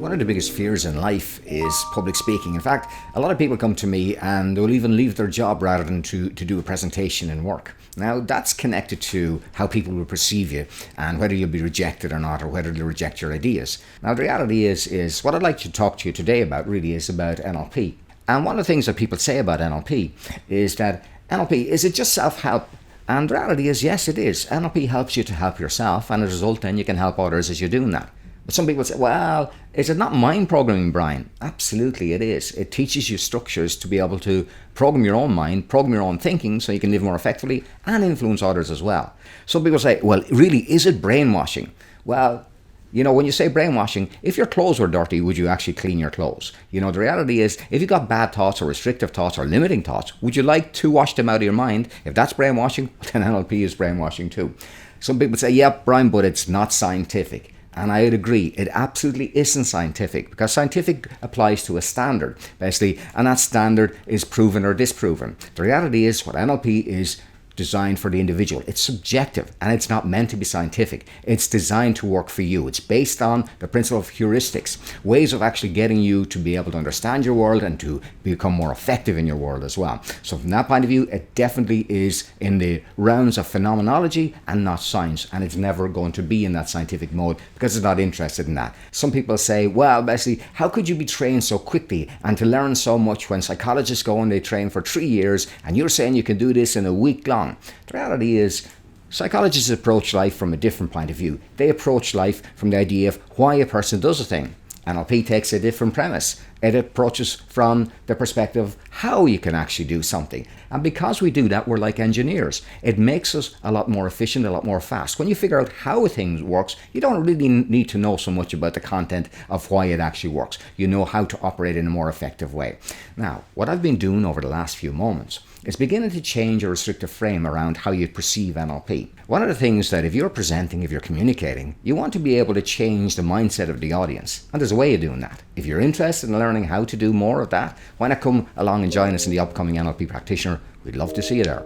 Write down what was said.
One of the biggest fears in life is public speaking. In fact, a lot of people come to me and they'll even leave their job rather than to do a presentation in work. Now, that's connected to how people will perceive you and whether you'll be rejected or not, or whether they'll reject your ideas. Now, the reality is what I'd like to talk to you today about really is about NLP. And one of the things that people say about NLP is that NLP, is it just self-help? And the reality is, yes, it is. NLP helps you to help yourself, and as a result, then you can help others as you're doing that. But some people say, well, is it not mind programming, Brian? Absolutely it is. It teaches you structures to be able to program your own mind, program your own thinking so you can live more effectively and influence others as well. Some people say, well, really, is it brainwashing? Well, when you say brainwashing, if your clothes were dirty, would you actually clean your clothes? The reality is, if you got bad thoughts or restrictive thoughts or limiting thoughts, would you like to wash them out of your mind? If that's brainwashing, then NLP is brainwashing too. Some people say, yeah, Brian, but it's not scientific. And I would agree, it absolutely isn't scientific, because scientific applies to a standard, basically, and that standard is proven or disproven. The reality is, what NLP is designed for the individual. It's subjective and it's not meant to be scientific. It's designed to work for you. It's based on the principle of heuristics, ways of actually getting you to be able to understand your world and to become more effective in your world as well. So from that point of view, it definitely is in the realms of phenomenology and not science, and it's never going to be in that scientific mode because it's not interested in that. Some people say, well, basically, how could you be trained so quickly and to learn so much when psychologists go and they train for 3 years and you're saying you can do this in a week long? The reality is, psychologists approach life from a different point of view. They approach life from the idea of why a person does a thing. NLP takes a different premise. It approaches from the perspective of how you can actually do something. And because we do that, we're like engineers. It makes us a lot more efficient, a lot more fast. When you figure out how a thing works, you don't really need to know so much about the content of why it actually works. You know how to operate in a more effective way. Now, what I've been doing over the last few moments is beginning to change a restrictive frame around how you perceive NLP. One of the things that if you're presenting, if you're communicating, you want to be able to change the mindset of the audience. And there's a way of doing that. If you're interested in learning how to do more of that, why not come along and join us in the upcoming NLP Practitioner? We'd love to see you there.